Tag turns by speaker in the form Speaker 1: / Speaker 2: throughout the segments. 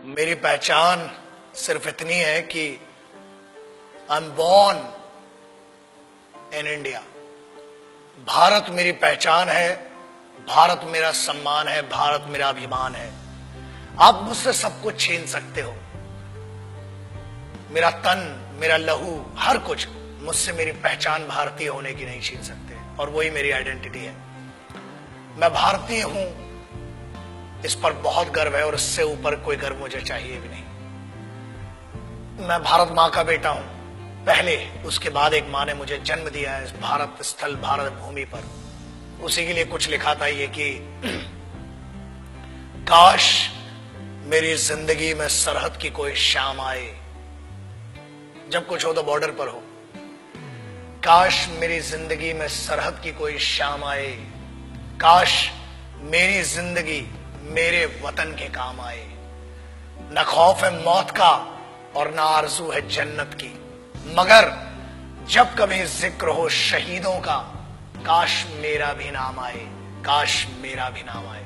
Speaker 1: मेरी पहचान सिर्फ इतनी है कि I am born in India. Bharat मेरी पहचान है, भारत मेरा सम्मान है, भारत मेरा अभिमान है। आप मुझसे सब कुछ छीन सकते हो, मेरा तन, मेरा लहू, हर कुछ, मुझसे मेरी पहचान भारतीय होने की नहीं छीन सकते। और वही मेरी आइडेंटिटी है। मैं भारतीय हूं, इस पर बहुत गर्व है और इससे ऊपर कोई गर्व मुझे चाहिए भी नहीं। मैं भारत मां का बेटा हूं पहले, उसके बाद एक मां ने मुझे जन्म दिया है इस भारत स्थल, भारत भूमि पर। उसी के लिए कुछ लिखा था ये कि काश मेरी जिंदगी में सरहद की कोई शाम आए, जब कुछ हो तो बॉर्डर पर हो। काश मेरी जिंदगी में सरहद की कोई शाम आए, काश मेरी जिंदगी मेरे वतन के काम आए। न खौफ है मौत का और न आरज़ू है जन्नत की, मगर जब कभी जिक्र हो शहीदों का, काश मेरा भी नाम आए, काश मेरा भी नाम आए।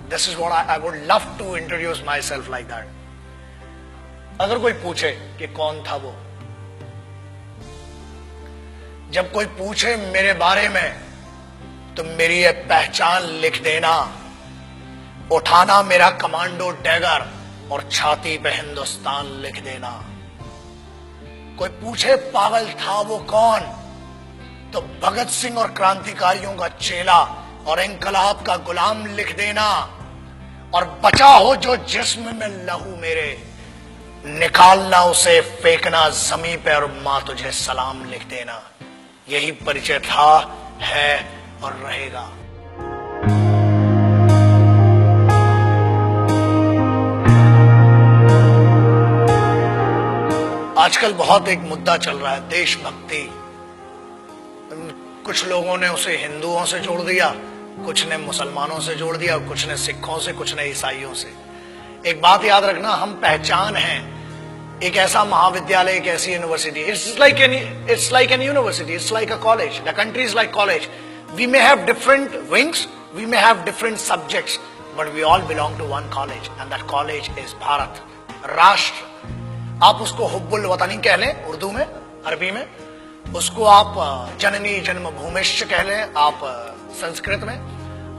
Speaker 1: This is what I would love to introduce myself like that. अगर कोई पूछे कि कौन था वो, जब कोई पूछे मेरे बारे में, तो मेरी ये पहचान लिख देना, उठाना मेरा कमांडो डैगर और छाती पे हिंदुस्तान लिख देना। कोई पूछे पागल था वो कौन, तो भगत सिंह और क्रांतिकारियों का चेला और इंकलाब का गुलाम लिख देना। और बचा हो जो जिस्म में लहू मेरे, निकालना उसे, फेंकना जमीन पे और मां तुझे सलाम लिख देना। यही परिचय था, है और रहेगा। आजकल बहुत एक मुद्दा चल रहा है, देशभक्ति। कुछ लोगों ने उसे हिंदुओं से जोड़ दिया, कुछ ने मुसलमानों से जोड़ दिया, कुछ ने सिखों से, कुछ ने ईसाइयों से। एक बात याद रखना, हम पहचान हैं एक ऐसा महाविद्यालय, एक ऐसी university. It's like an university, it's like a college, the country is like college. We may have different wings, we may have different subjects, but we all belong to one college and that college is Bharat, राष्ट्र। आप उसको हुब्बुल वतनी कह लें उर्दू में, अरबी में, उसको आप जननी जन्मभूमिश्च कह लें आप संस्कृत में,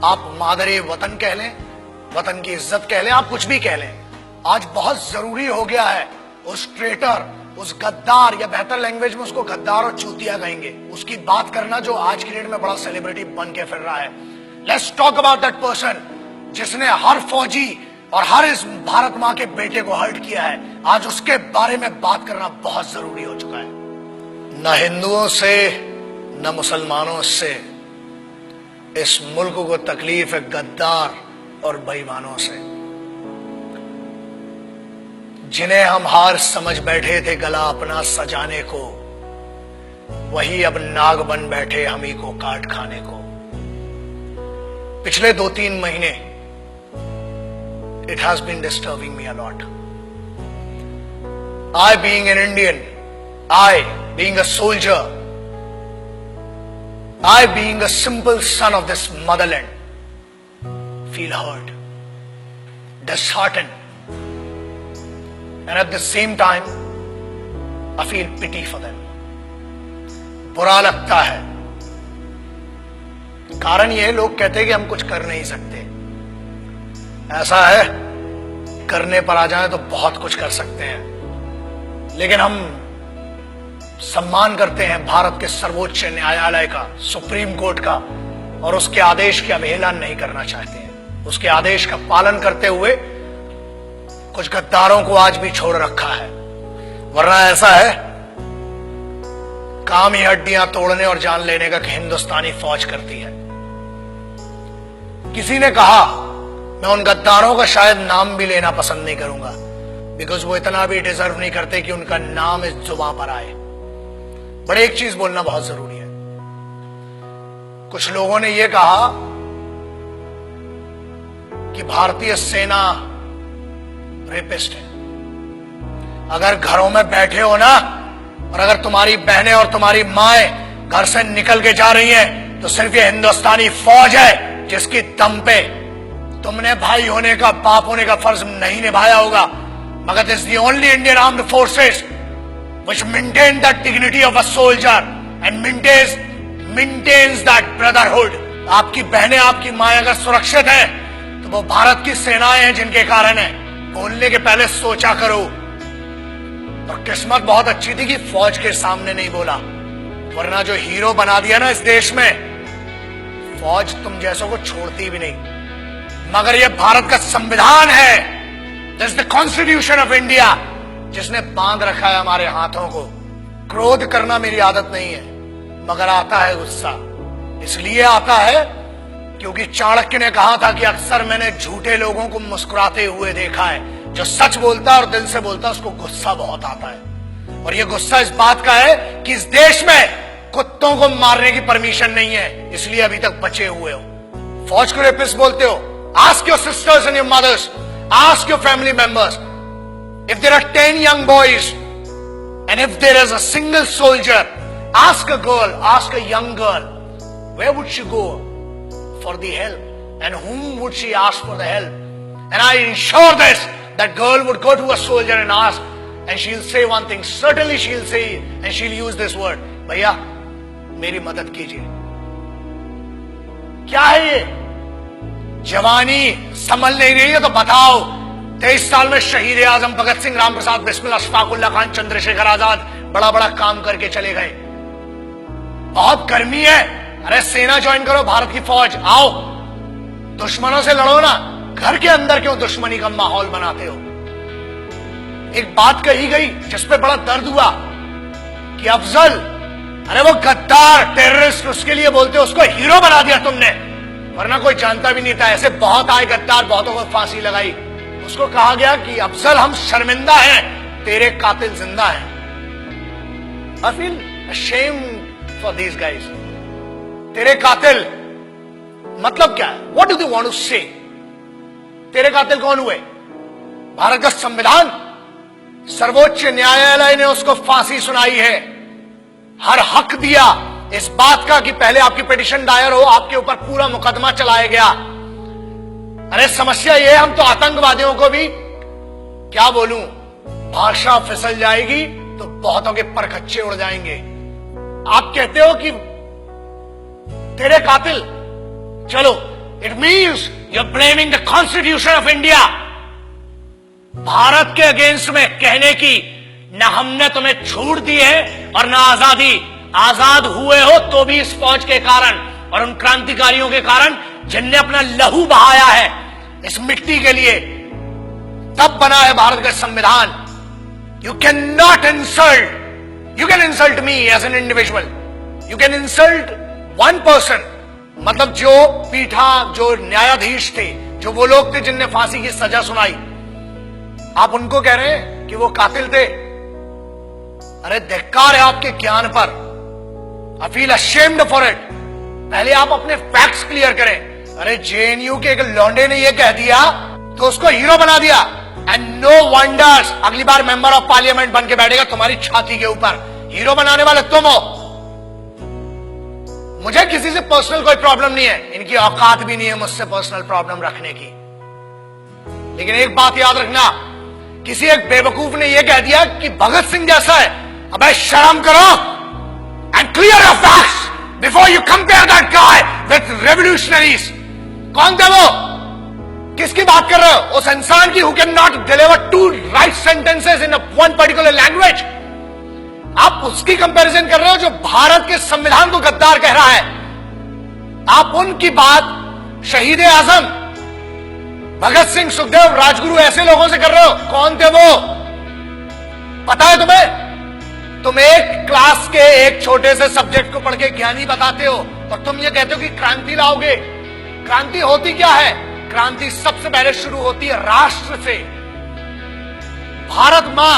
Speaker 1: आप मादरे वतन कह लें, वतन की इज्जत कह लें, आप कुछ भी कह लें। आज बहुत जरूरी हो गया है उस ट्रेटर, उस गद्दार, या बेहतर लैंग्वेज में उसको गद्दार और चूतिया कहेंगे, उसकी बात करना जो आज की डेट में बड़ा सेलिब्रिटी बन के फिर रहा है। Let's talk about that person जिसने हर फौजी और हर इस भारत मां के बेटे को हर्ट किया है। आज उसके बारे में बात करना बहुत जरूरी हो चुका है। न हिंदुओं से न मुसलमानों से इस मुल्क को तकलीफ है गद्दार और बेईमानों से, जिन्हें हम हार समझ बैठे थे गला अपना सजाने को, वही अब नाग बन बैठे हम ही को काट खाने को। पिछले 2-3 महीने it has been disturbing me a lot. I being an Indian, I being a soldier, I being a simple son of this motherland, feel hurt, disheartened, and at the same time I feel pity for them. बुरा लगता है। कारण यह, लोग कहते हैं कि हम कुछ कर नहीं सकते। ऐसा है, करने पर आ जाए तो बहुत कुछ कर सकते हैं, लेकिन हम सम्मान करते हैं भारत के सर्वोच्च न्यायालय का, सुप्रीम कोर्ट का, और उसके आदेश की अवहेलना नहीं करना चाहते हैं। उसके आदेश का पालन करते हुए कुछ गद्दारों को आज भी छोड़ रखा है। वरना ऐसा है, काम ही हड्डियां तोड़ने और जान लेने का हिंदुस्तानी फौज करती है। किसी ने कहा, मैं उन गद्दारों का शायद नाम भी लेना पसंद नहीं करूंगा, बिकॉज वो इतना भी डिजर्व नहीं करते कि उनका नाम इस जुबान पर आए। बट एक चीज बोलना बहुत जरूरी है। कुछ लोगों ने यह कहा कि भारतीय सेना रेपिस्ट है। अगर घरों में बैठे हो ना, और अगर तुम्हारी बहनें और तुम्हारी माएं घर से निकल के जा रही हैं, तो सिर्फ ये हिंदुस्तानी फौज है जिसकी दम पे तुमने भाई होने का, बाप होने का फर्ज नहीं निभाया होगा, मगर this the only Indian armed forces which maintain the dignity of a soldier and maintains that brotherhood. आपकी बहनें, आपकी माएं अगर सुरक्षित है तो वो भारत की सेनाएं हैं जिनके कारण है। बोलने के पहले सोचा करो। और किस्मत बहुत अच्छी थी कि फौज के सामने नहीं बोला, वरना जो हीरो बना दिया ना इस देश में, फौज तुम जैसों को छोड़ती भी नहीं। मगर यह भारत का संविधान है, this is the constitution of India, जिसने बांध रखा है हमारे हाथों को। क्रोध करना मेरी आदत नहीं है, मगर आता है गुस्सा। इसलिए आता है क्योंकि चाणक्य ने कहा था कि अक्सर मैंने झूठे लोगों को मुस्कुराते हुए देखा है। जो सच बोलता है और दिल से बोलता है उसको गुस्सा बहुत आता है। और ये गुस्सा इस बात का है कि इस देश में कुत्तों को मारने की परमिशन नहीं है, इसलिए अभी तक बचे हुए हो। फौज को रेपिस्ट बोलते हो? Ask your sisters and your mothers, ask your family members, if there are 10 young boys and if there is a single soldier, ask a girl, ask a young girl, where would she go for the help and whom would she ask for the help? And I ensure this, that girl would go to a soldier and ask, and she'll say one thing, certainly she'll say, and she'll use this word, भैया मेरी मदद कीजिए। क्या है ये? जवानी संभल नहीं रही है तो बताओ। 23 साल में शहीद आजम भगत सिंह, राम प्रसाद बिस्मिल, अशफाकुल्ला खान, चंद्रशेखर आजाद बड़ा बड़ा काम करके चले गए। बहुत गर्मी है, अरे सेना ज्वाइन करो, भारत की फौज, आओ दुश्मनों से लड़ो ना। घर के अंदर क्यों दुश्मनी का माहौल बनाते हो? एक बात कही गई जिसपे बड़ा दर्द हुआ कि अफजल, अरे वो गद्दार टेररिस्ट, उसके लिए बोलते हो, उसको हीरो बना दिया तुमने, वरना कोई जानता भी नहीं था। ऐसे बहुत आए गद्दार, बहुतों को फांसी लगाई। उसको कहा गया कि अफजल हम शर्मिंदा हैं, तेरे कातिल जिंदा हैं। I feel ashamed for these guys. तेरे कातिल मतलब क्या है? What do they want to say? तेरे कातिल कौन हुए? भारत का संविधान, सर्वोच्च न्यायालय ने उसको फांसी सुनाई है। हर हक दिया इस बात का कि पहले आपकी पिटीशन दायर हो, आपके ऊपर पूरा मुकदमा चलाया गया। अरे समस्या ये, हम तो आतंकवादियों को भी क्या बोलूं, भाषा फिसल जाएगी तो बहुतों के परखच्चे उड़ जाएंगे। आप कहते हो कि तेरे कातिल, चलो, it means you are blaming the constitution of India. Bharat के अगेंस्ट में कहने की ना हमने तुम्हें छूट दी है और ना आजादी। आजाद हुए हो तो भी इस फौज के कारण और उन क्रांतिकारियों के कारण जिनने अपना लहू बहाया है इस मिट्टी के लिए, तब बना है भारत का संविधान। You can not insult, you can insult me as an individual, you can insult one person, मतलब जो पीठा, जो न्यायाधीश थे, जो वो लोग थे जिनने फांसी की सजा सुनाई, आप उनको कह रहे हैं कि वो कातिल थे। अरे धिक्कार है आपके ज्ञान पर। I feel ashamed for it. पहले आप अपने फैक्ट्स क्लियर करें। अरे जेएनयू के एक लौंडे ने ये कह दिया तो उसको हीरो बना दिया, एंड नो वंडर्स अगली बार मेंबर ऑफ पार्लियामेंट बन के बैठेगा तुम्हारी छाती के ऊपर। हीरो बनाने वाले तुम हो। मुझे किसी से पर्सनल कोई प्रॉब्लम नहीं है, इनकी औकात भी नहीं है मुझसे पर्सनल प्रॉब्लम रखने की। लेकिन एक बात याद रखना, किसी एक बेवकूफ ने यह कह दिया कि भगत सिंह जैसा है। अबे शर्म करो and clear your facts before you compare that guy with revolutionaries. कौन थे वो? किसकी बात कर रहे हो? उस इंसान की who can not deliver 2 right sentences in one particular language. आप उसकी कंपैरिजन कर रहे हो जो भारत के संविधान को गद्दार कह रहा है। आप उनकी बात शहीद आजम, भगत सिंह, सुखदेव, राजगुरु ऐसे लोगों से कर रहे हो। कौन थे वो? पता है तुम्हें? तुम एक क्लास के एक छोटे से सब्जेक्ट को पढ़ के ज्ञानी बताते हो और तुम ये कहते हो कि क्रांति लाओगे। क्रांति होती क्या है? क्रांति सबसे पहले शुरू होती है राष्ट्र से। भारत मां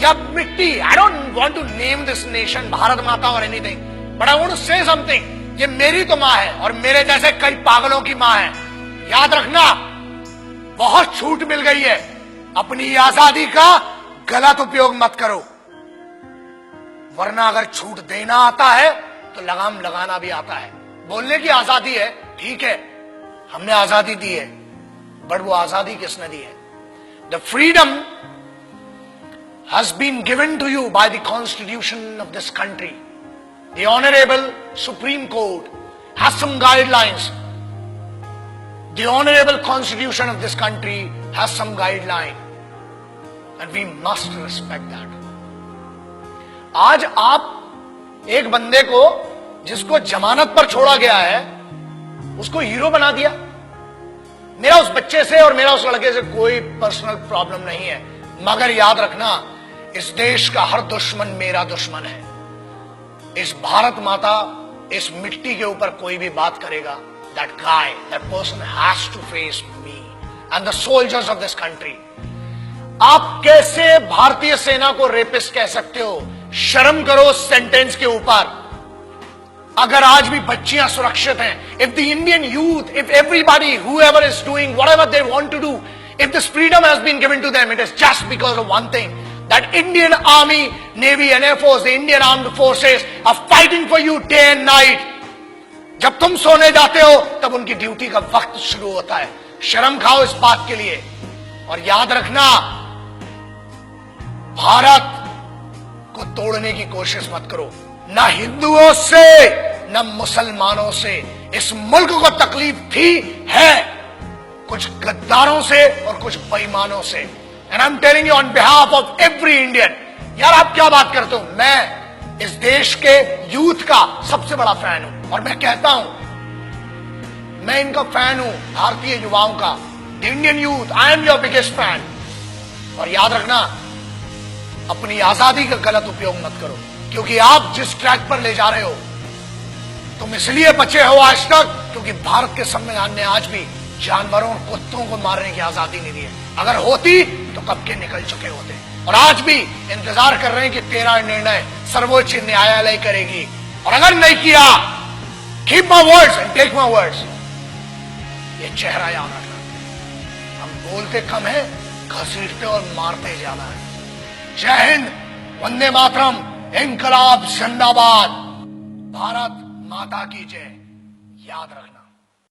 Speaker 1: या मिट्टी, I don't want to name this nation Bharat Mata और anything, but I want to say something. ये मेरी तो मां है और मेरे जैसे कई पागलों की मां है। याद रखना, बहुत छूट मिल गई है, अपनी आजादी का गलत उपयोग मत करो, वरना अगर छूट देना आता है तो लगाम लगाना भी आता है। बोलने की आजादी है, ठीक है, हमने आजादी दी है, बट वो आजादी किसने दी है? The freedom has been given to you by the constitution of this country. The honourable supreme court has some guidelines. The honourable constitution of this country has some guideline and we must respect that. आज आप एक बंदे को जिसको जमानत पर छोड़ा गया है उसको हीरो बना दिया. मेरा उस बच्चे से और मेरा उस लड़के से कोई पर्सनल प्रॉब्लम नहीं है, मगर याद रखना इस देश का हर दुश्मन मेरा दुश्मन है. इस भारत माता, इस मिट्टी के ऊपर कोई भी बात करेगा, that guy, that person has to face me and the soldiers of this country. आप कैसे भारतीय सेना को रेपिस्ट कह सकते हो? शर्म करो सेंटेंस के ऊपर. अगर आज भी बच्चियां सुरक्षित हैं, if the Indian youth, if everybody, whoever is doing whatever they want to do, if this freedom has been given to them, it is just because of one thing, that Indian Army, Navy and Air Force, the Indian Armed Forces are fighting for you day and night. जब तुम सोने जाते हो तब उनकी duty का वक्त शुरू होता है. शर्म खाओ इस बात के लिए. और याद रखना, भारत को तोड़ने की कोशिश मत करो. ना हिंदुओं से न मुसलमानों से इस मुल्क को तकलीफ थी, है कुछ गद्दारों से और कुछ बेईमानों से. And I am telling you on behalf of every Indian. यार आप क्या बात करते हो? मैं इस देश के यूथ का सबसे बड़ा फैन हूं और मैं कहता हूं, मैं इनका फैन हूं, भारतीय युवाओं का. The Indian youth, I am your biggest fan. और याद रखना, अपनी आजादी का गलत उपयोग मत करो, क्योंकि आप जिस ट्रैक पर ले जा रहे हो, तुम इसलिए बचे हो आज तक क्योंकि भारत के संविधान ने आज भी जानवरों और कुत्तों को मारने की आजादी नहीं दी है. अगर होती तो कब के निकल चुके होते. और आज भी इंतजार कर रहे हैं कि तेरा निर्णय सर्वोच्च न्यायालय करेगी. और अगर नहीं किया, keep my words and take my words. ये चेहरा याद रखना. हम बोलते कम है, घसीटते और मारते ज्यादा है. जय हिंद, वंदे मातरम, इंकलाब जिंदाबाद, भारत माता की जय. याद रखना.